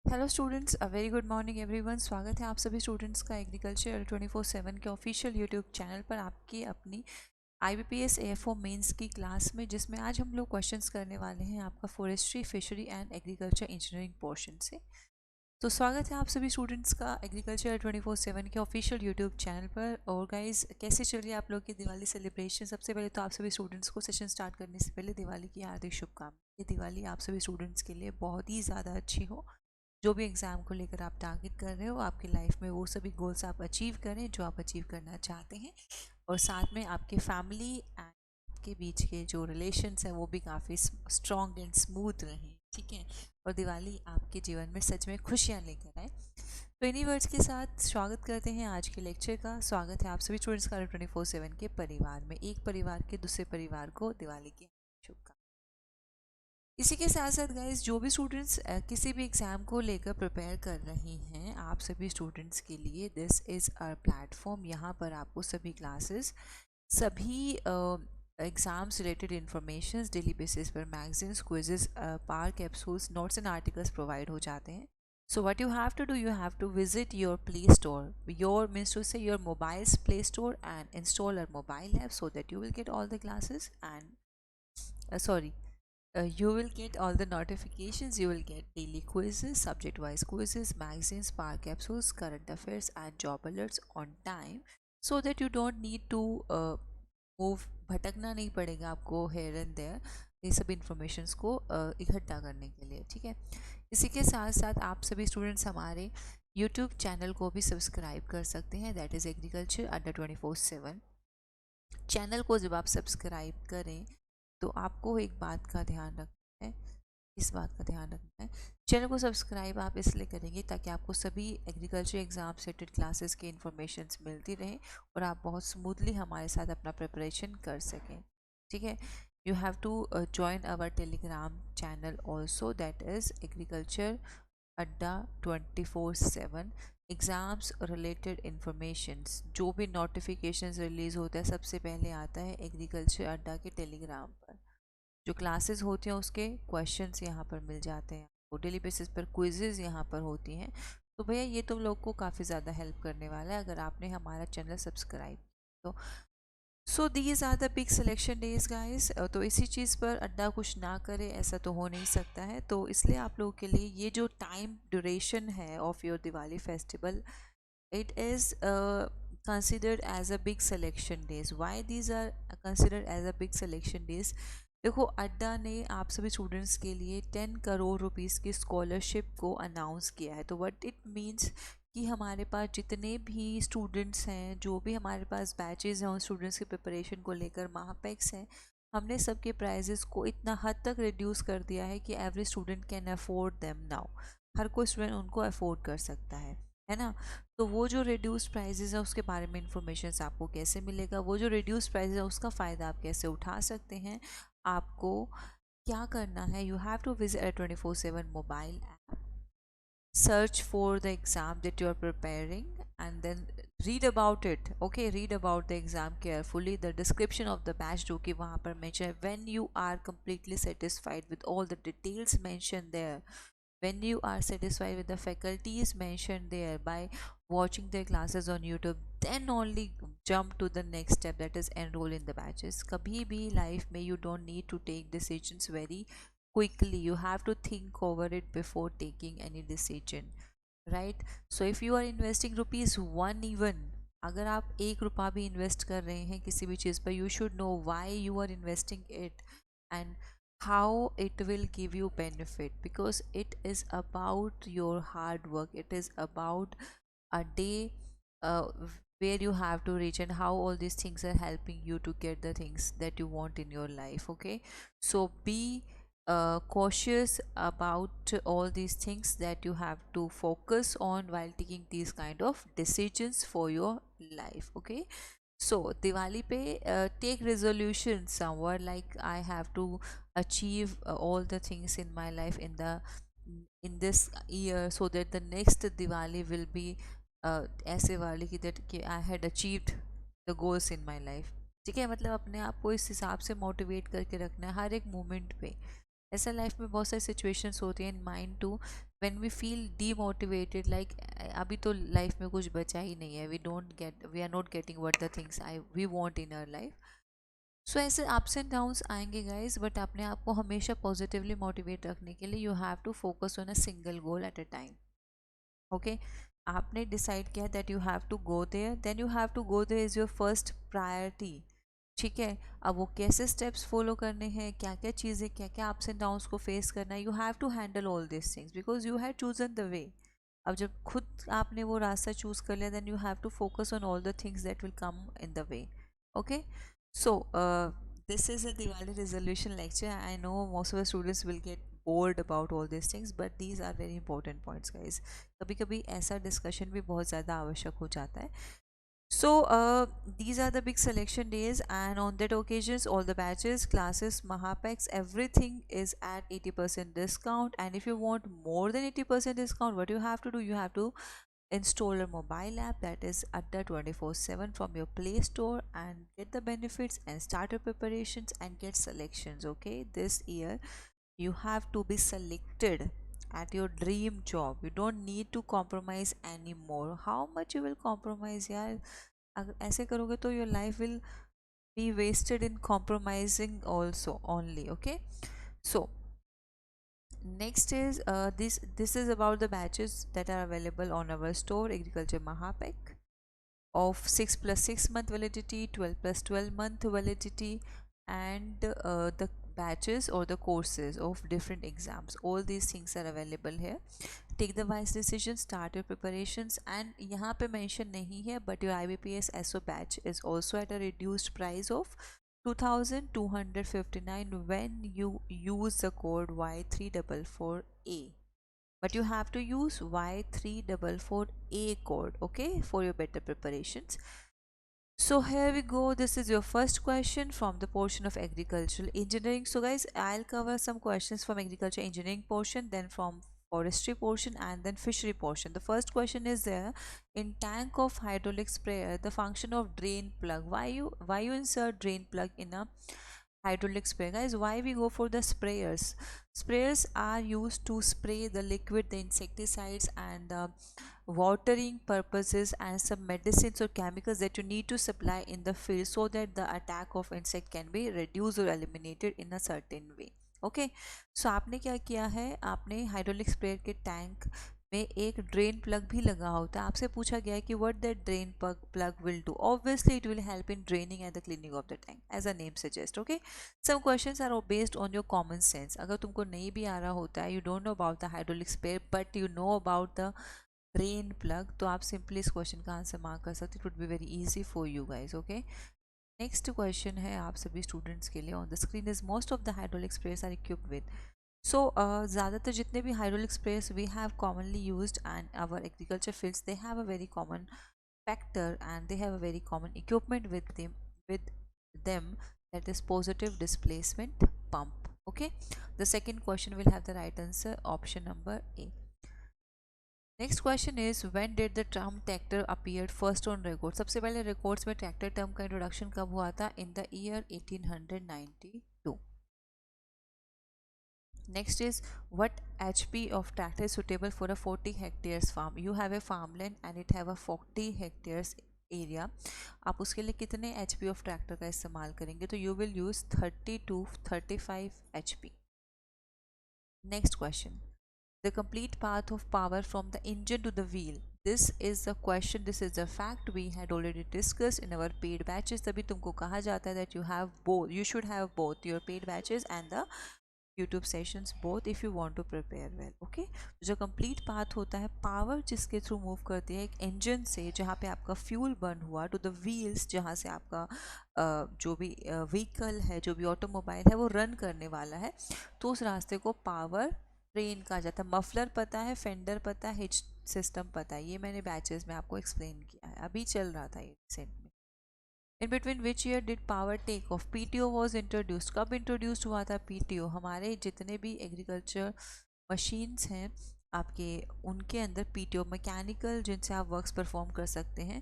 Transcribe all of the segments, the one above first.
Hello students, a very good morning everyone. स्वागत है आप सभी स्टूडेंट्स का एग्रीकल्चर 24/7 के ऑफिशियल यूट्यूब चैनल पर आपकी अपनी IBPS AFO मेंस की क्लास में, जिसमें आज हम लोग क्वेश्चंस करने वाले हैं आपका forestry, fishery and agriculture engineering portion से। तो स्वागत है आप सभी स्टूडेंट्स का एग्रीकल्चर 24/7 के ऑफिशियल यूट्यूब चैनल पर। और गाइज, कैसे चल रही है आप लोग की दिवाली सेलिब्रेशन? सबसे पहले तो आप सभी स्टूडेंट्स को सेशन स्टार्ट करने से पहले दिवाली की हार्दिक शुभकामनाएं। ये दिवाली आप सभी स्टूडेंट्स के लिए बहुत ही ज़्यादा अच्छी हो। जो भी एग्ज़ाम को लेकर आप टारगेट कर रहे हो, आपकी लाइफ में वो सभी गोल्स आप अचीव करें जो आप अचीव करना चाहते हैं। और साथ में आपके फैमिली एंड के बीच के जो रिलेशंस हैं वो भी काफ़ी स्ट्रॉन्ग एंड स्मूथ रहें, ठीक है। और दिवाली आपके जीवन में सच में खुशियाँ लेकर आए। तो इन्हीं वर्ड्स के साथ स्वागत करते हैं आज के लेक्चर का। स्वागत है आप सभी स्टूडेंट्स का 24/7 के परिवार में। एक परिवार के दूसरे परिवार को दिवाली की शुभकामनाएं। इसी के साथ साथ गाइज, जो भी स्टूडेंट्स किसी भी एग्ज़ाम को लेकर प्रिपेयर कर रहे हैं, आप सभी स्टूडेंट्स के लिए दिस इज़ आवर प्लेटफॉर्म। यहाँ पर आपको सभी क्लासेस, सभी exams related information daily basis पर मैगजीन्स, क्विजेस, पार capsules, notes and articles provide हो जाते हैं। So what you have to do, you have to visit your Play Store, your means to say your mobile's Play Store, and install a mobile app so that you will get all the classes and sorry, you will get all the notifications. You will get daily quizzes, subject wise quizzes, magazines, power capsules, current affairs and job alerts on time, so that you don't need to move, भटकना नहीं पड़ेगा आपको hair and there ये सब informations को इकट्ठा करने के लिए, ठीक है। इसी के साथ साथ आप सभी स्टूडेंट्स हमारे यूट्यूब चैनल को भी सब्सक्राइब कर सकते हैं, that is agriculture under 24/7। Channel को जब आप सब्सक्राइब करें तो आपको एक बात का ध्यान रखना है, इस बात का ध्यान रखना है। चैनल को सब्सक्राइब आप इसलिए करेंगे ताकि आपको सभी एग्रीकल्चर एग्जाम सेटेड क्लासेस के इंफॉर्मेशंस मिलती रहें और आप बहुत स्मूथली हमारे साथ अपना प्रिपरेशन कर सकें, ठीक है। You have to join our Telegram channel also, that is agriculture Adda 24/7। Exams related informations, जो भी नोटिफिकेशंस रिलीज़ होता है सबसे पहले आता है एग्रीकल्चर अड्डा के टेलीग्राम पर। जो क्लासेस होती हैं उसके क्वेश्चंस यहाँ पर मिल जाते हैं, और डेली बेसिस पर क्विजेज़ यहाँ पर होती हैं। तो भैया ये तुम लोग को काफ़ी ज़्यादा हेल्प करने वाला है अगर आपने हमारा चैनल सब्सक्राइब तो। So these are the big selection days guys. तो इसी चीज़ पर अड्डा कुछ ना करे ऐसा तो हो नहीं सकता है। तो इसलिए आप लोगों के लिए ये जो टाइम ड्यूरेशन है of your Diwali festival, it is considered as a big selection days. Why these are considered as a big selection days? देखो, अड्डा ने आप सभी स्टूडेंट्स के लिए 10 करोड़ रुपीज़ की स्कॉलरशिप को अनाउंस किया है। तो व्हाट इट मीन्स कि हमारे पास जितने भी स्टूडेंट्स हैं, जो भी हमारे पास बैचेज़ हैं उन स्टूडेंट्स की प्रिपरेशन को लेकर महापेक्स हैं, हमने सबके प्राइजेस को इतना हद तक रिड्यूस कर दिया है कि every student can afford them now. हर कोई स्टूडेंट उनको अफोर्ड कर सकता है ना। तो वो जो रिड्यूस प्राइजेस है उसके बारे में इंफॉर्मेशन आपको कैसे मिलेगा, वो जो रिड्यूस प्राइस है उसका फ़ायदा आप कैसे उठा सकते हैं, आपको क्या करना है। You have to visit a 24/7 mobile app, search for the exam that you are preparing, and then read about it. Okay, read about the exam carefully, the description of the batch जो कि वहाँ पर mention है, when you are completely satisfied with all the details mentioned there, when you are satisfied with the faculties mentioned there by watching their classes on YouTube, then only jump to the next step, that is enroll in the batches. कभी भी life में you don't need to take decisions very quickly. You have to think over it before taking any decision, right? So if you are investing rupees 1 even, अगर आप 1 रुपया भी invest कर रहे हैं किसी भी चीज़ पर, you should know why you are investing it and how it will give you benefit, because it is about your hard work. It is about a day uh, where you have to reach, and how all these things are helping you to get the things that you want in your life. Okay, so be cautious about all these things that you have to focus on while taking these kind of decisions for your life. Okay, so Diwali pe take resolution somewhere like I have to achieve all the things in my life in this year, so that the next Diwali will be ऐसे वाली कि that कि I had achieved the goals in my life, ठीक है। मतलब अपने आप को इस हिसाब से मोटिवेट करके रखना है हर एक मोमेंट पे, ऐसा लाइफ में बहुत सारी सिचुएशंस होती हैं in mind to when we feel demotivated, like अभी तो लाइफ में कुछ बचा ही नहीं है, we are not getting what the things I we want in our life. So ऐसे अप्स एंड डाउन्स आएंगे गाइस, बट अपने आप को हमेशा पॉजिटिवली मोटिवेट रखने के लिए you have to focus on a single goal at a time. Okay, आपने डिसाइड किया that you have to go there, then you have to go there is your first priority. ठीक है, अब वो कैसे स्टेप्स फॉलो करने हैं, क्या क्या चीज़ें, क्या क्या अप्स एंड डाउन्स को फेस करना है, you have to handle all this things because you have chosen the way. अब जब खुद आपने वो रास्ता चूज कर लिया, then you have to focus on all the things that will come in the way. Okay, so this is a Diwali resolution lecture. I know most of the students will get bored about all these things, but these are very important points, guys. कभी कभी ऐसा discussion भी बहुत ज़्यादा आवश्यक हो जाता है। So these are the big selection days, and on that occasions all the batches, classes, Mahapaks, everything is at 80% discount. And if you want more than 80% discount, what you have to do, you have to install a mobile app that is Adda 24/7 from your Play Store and get the benefits and start your preparations and get selections. Okay, this year you have to be selected at your dream job. You don't need to compromise anymore. How much you will compromise, यार? अगर ऐसे करोगे तो your life will be wasted in compromising also only. Okay, so next is this is about the batches that are available on our store Agriculture Mahapek of 6 plus 6 month validity, 12 plus 12 month validity, and the batches or the courses of different exams. All these things are available here. Take the wise decision, start your preparations, and यहाँ पे mention नहीं है, but your IBPS SO batch is also at a reduced price of 2259 when you use the code Y344A. But you have to use Y344A code, okay, for your better preparations. So here we go. This is your first question from the portion of agricultural engineering. So guys, I'll cover some questions from agriculture engineering portion, then from forestry portion, and then fishery portion. The first question is there: in tank of hydraulic sprayer, the function of drain plug. Why you insert drain plug in a hydraulic sprayer, guys? Why we go for the sprayers? Sprayers are used to spray the liquid, the insecticides, and watering purposes, and some medicines or chemicals that you need to supply in the field so that the attack of insect can be reduced or eliminated in a certain way. Okay, so आपने क्या किया है, आपने hydraulic sprayer के tank में एक drain plug भी लगा होता है। आपसे पूछा गया है कि what that drain plug will do. Obviously it will help in draining and the cleaning of the tank, as a name suggests. Okay, some questions are based on your common sense. अगर तुमको नहीं भी आ रहा होता है, you don't know about the hydraulic sprayer but you know about the drain plug, तो आप simply इस क्वेश्चन का आंसर मार्क कर सकते, it would be very easy for you guys. Okay, next question है आप सभी स्टूडेंट्स के लिए on the screen is most of the hydraulic sprayers are equipped with. So ज़्यादातर जितने भी hydraulic sprayers we have commonly used and our agriculture fields, they have a very common factor and they have a very common equipment with them that is positive displacement pump. Okay, the second question will have the right answer, option number A. Next question is when did the term tractor appeared first on record? सबसे पहले records में tractor term का introduction कब हुआ था? इन the year 1892. Next is what HP of tractor is suitable for a 40 hectares farm? You have a farmland and it have a 40 hectares area, आप उसके लिए कितने HP ऑफ ट्रैक्टर का इस्तेमाल करेंगे? तो you will use 30 to 35 HP. Next question, the complete path of power from the engine to the wheel. This is the question, this is the fact we had already discussed in our paid batches. तभी तुमको कहा जाता है that you have both, you should have both your paid batches and the YouTube sessions both if you want to prepare well. Okay, जो complete path होता है, power जिसके through move करती है एक इंजन से जहाँ पे आपका फ्यूल बर्न हुआ, टू द व्हील्स जहाँ से आपका जो भी व्हीकल है, जो भी ऑटोमोबाइल है वो रन करने वाला है, तो उस रास्ते को पावर ट्रेन कहा जाता है। मफलर पता है, फेंडर पता है, हिच सिस्टम पता है, ये मैंने बैचेस में आपको एक्सप्लेन किया है, अभी चल रहा था ये रिसेंट में। In between which year did power take off? PTO was introduced. कब इंट्रोड्यूस्ड हुआ था PTO? हमारे जितने भी एग्रीकल्चर मशीन्स हैं आपके, उनके अंदर PTO मैकेनिकल जिनसे आप वर्क्स परफॉर्म कर सकते हैं,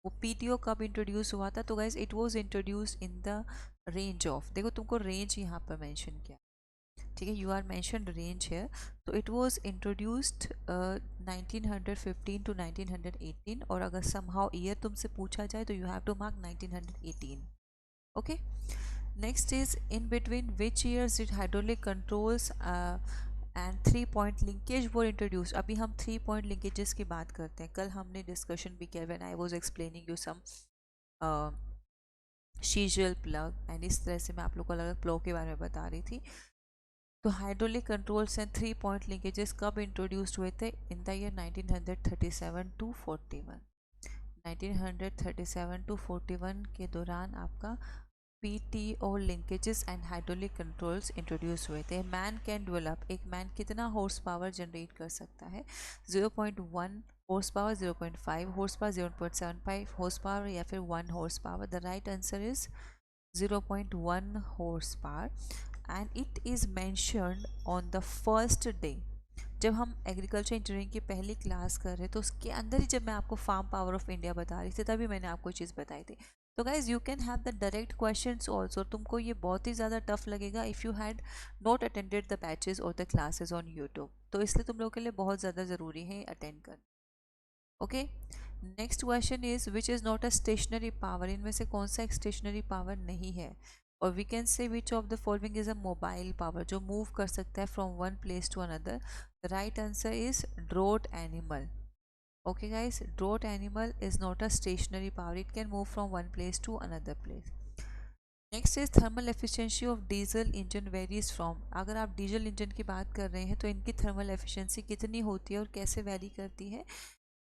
वो PTO कब इंट्रोड्यूस हुआ था? तो guys it was introduce in the range of, देखो तुमको रेंज यहाँ पर मैंशन किया, ठीक है, यू आर मैंशनड रेंज है, तो इट वॉज इंट्रोड्यूस्ड 1915 टू 1918, और अगर समहाउ ईयर तुमसे पूछा जाए तो you have to mark 1918. Okay, next is in between which years did hydraulic controls and 3 point linkage वो इंट्रोड्यूस. अभी हम 3 पॉइंट लिंकेजेस की बात करते हैं. कल हमने डिस्कशन भी किया when I was explaining you some chisel plough, and इस तरह से मैं आप लोग को अलग अलग प्लग के बारे में बता रही थी. तो hydraulic controls and 3 point linkages कब इंट्रोड्यूस्ड हुए थे? In the year 1937 to 41. 1937 to 41 के दौरान आपका PTO linkages and hydraulic controls introduce हुए थे. मैन कैन डेवलप, एक मैन कितना हॉर्स पावर जनरेट कर सकता है? 0.1 horsepower, 0.5 horsepower, 0.75 horsepower, या फिर 1 horsepower. The right answer is 0.1 horsepower, and it is mentioned on the first day. जब हम एग्रीकल्चर इंजीनियरिंग की पहली क्लास कर रहे तो उसके अंदर ही जब मैं आपको फार्म पावर ऑफ इंडिया बता रही थी तभी मैंने आपको चीज़ बताई थी. तो guys you can have the direct questions also. तुमको ये बहुत ही ज़्यादा टफ लगेगा if you had not attended the batches और द क्लासेज ऑन यूट्यूब. तो इसलिए तुम लोगों के लिए बहुत ज़्यादा ज़रूरी है अटेंड कर. Okay, next question is which is not a stationary power. इनमें से कौन सा एक स्टेशनरी पावर नहीं है? और we can say which of the following is a mobile power, जो मूव कर सकता है from one place to another. The right answer is draught animal. Okay guys, draught animal is not a stationary power, it can move from one place to another place. Next is thermal efficiency of diesel engine varies from. अगर आप diesel engine की बात कर रहे हैं तो इनकी thermal efficiency कितनी होती है और कैसे वैरी करती है?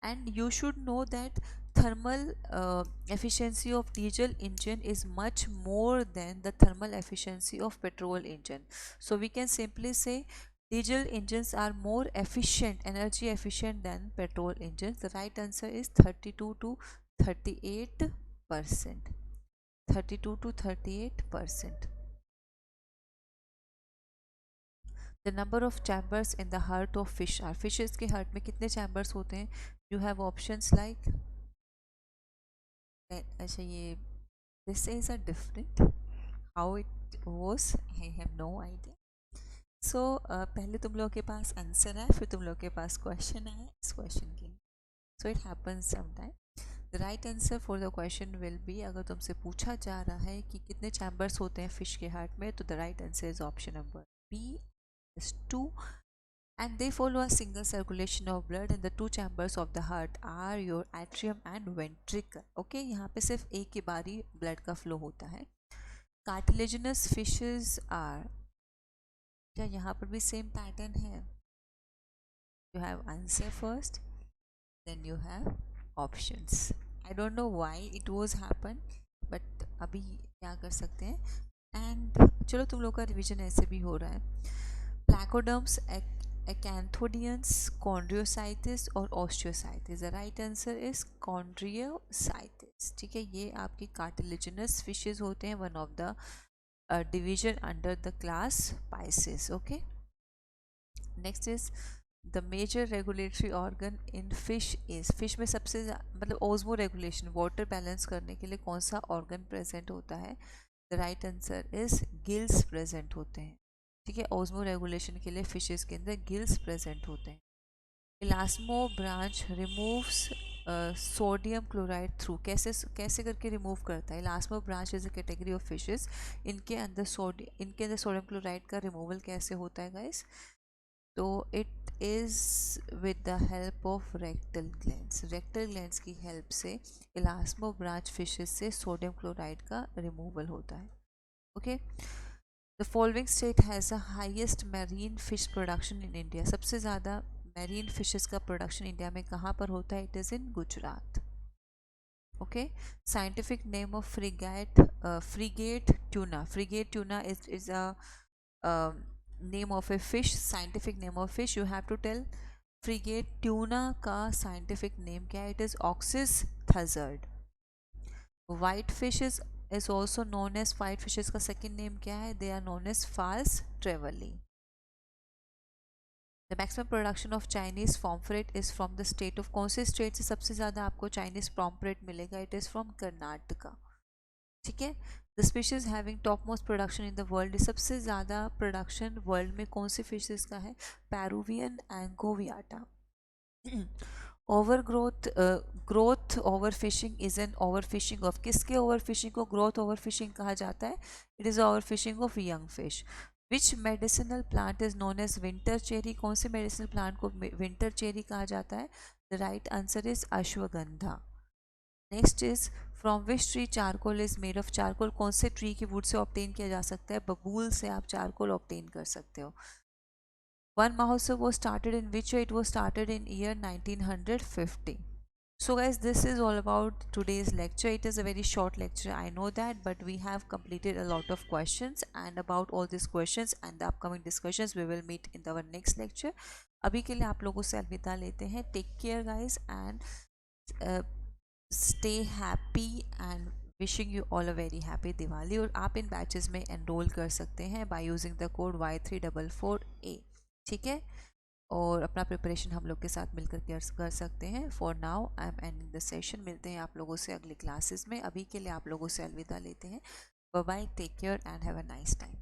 And you should know that thermal efficiency of diesel engine is much more than the thermal efficiency of petrol engine. So we can simply say diesel engines are more efficient, energy efficient than petrol engines. The right answer is 32 to 38%. 32 to 38%. The number of chambers in the heart of fish are. Fishes के heart में कितने chambers होते हैं? You have options like अच्छा ये this is a different how it was, I have no idea. So पहले तुम लोगों के पास आंसर है, फिर तुम लोगों के पास क्वेश्चन है इस क्वेश्चन के. So it happens sometime. The right answer for the question will be, अगर तुमसे पूछा जा रहा है कि कितने चैम्बर्स होते हैं फिश के हार्ट में, तो the right answer is option number B is 2, and they follow a single circulation of blood, and the two chambers of the heart are your atrium and ventricle. Okay, यहाँ पे सिर्फ एक ही बारी blood का flow होता है. Cartilaginous fishes are, क्या यहाँ पर भी सेम पैटर्न है? You have answer first, then you have options. I don't know why it was happen, but अभी क्या कर सकते हैं. एंड चलो तुम लोग का रिवीजन ऐसे भी हो रहा है. प्लैकोडर्म्स, acanthodians, chondriocytes और osteocytes. The right answer is chondriocytes. ठीक है, ये आपकी कार्टिलेजिनस फिशेज होते हैं, one of the division under the class pisces. Okay, next is the major regulatory organ in fish is. Fish में सबसे मतलब ओस्मो रेगुलेशन, वाटर बैलेंस करने के लिए कौन सा ऑर्गन प्रेजेंट होता है? The right answer is gills present होते हैं. ठीक है, ओस्मो रेगुलेशन के लिए फिशेस के अंदर गिल्स प्रेजेंट होते हैं. Elasmobranch removes sodium chloride through. कैसे कैसे करके रिमूव करता है? Elasmobranch is a category of fishes, इनके अंदर सोडियम क्लोराइड का रिमूवल कैसे होता है गाइस? तो it is with the help of rectal glands. Rectal glands की हेल्प से इलास्मो ब्रांच फिशेस से सोडियम क्लोराइड का रिमूवल होता है. Okay, the following state has the highest marine fish production in India. सबसे ज़्यादा मैरीन फिशेस का प्रोडक्शन इंडिया में कहाँ पर होता है? It is in Gujarat. Okay, scientific name of frigate tuna. Frigate tuna is a name of a fish. Scientific name of fish you have to tell. Frigate tuna का scientific name क्या है? It is Auxis thazard. White fishes is also known as, white fishes का second name क्या है? They are known as false trevally. The maximum production of Chinese pomfret is from the state of. कौन से state से सबसे ज़्यादा आपको Chinese pomfret मिलेगा? It is from Karnataka. ठीक है, the species having top most production in the world, सबसे ज़्यादा प्रोडक्शन वर्ल्ड में कौन सी फिशेज का है? Peruvian anchoveta. Over growth, growth over fishing is an over fishing of, किसके ओवर फिशिंग को ग्रोथ ओवर फिशिंग कहा जाता है? It is over fishing of young fish. Which medicinal plant is known as winter cherry, कौन से medicinal plant को winter cherry कहा जाता है? The right answer is ashwagandha. Next is from which tree charcoal is made of, charcoal कौन से tree की would say obtain किया जा सकता है? बबूल से आप चारकोल ऑब्टेन कर सकते हो। One Mahotsav was started in which year? It was started in year 1950. So guys, this is all about today's lecture. It is a very short lecture, I know that, but we have completed a lot of questions, and about all these questions and the upcoming discussions we will meet in our next lecture. अभी के लिए आप लोगों से अलविदा लेते हैं. Take care guys, and stay happy, and wishing you all a very happy Diwali. और आप इन बैचेस में एनरोल कर सकते हैं by using the code Y344A. ठीक है, और अपना प्रिपरेशन हम लोग के साथ मिलकर कर सकते हैं. For now I am ending the session. मिलते हैं आप लोगों से अगली क्लासेस में. अभी के लिए आप लोगों से अलविदा लेते हैं. Bye bye, take care and have a nice time.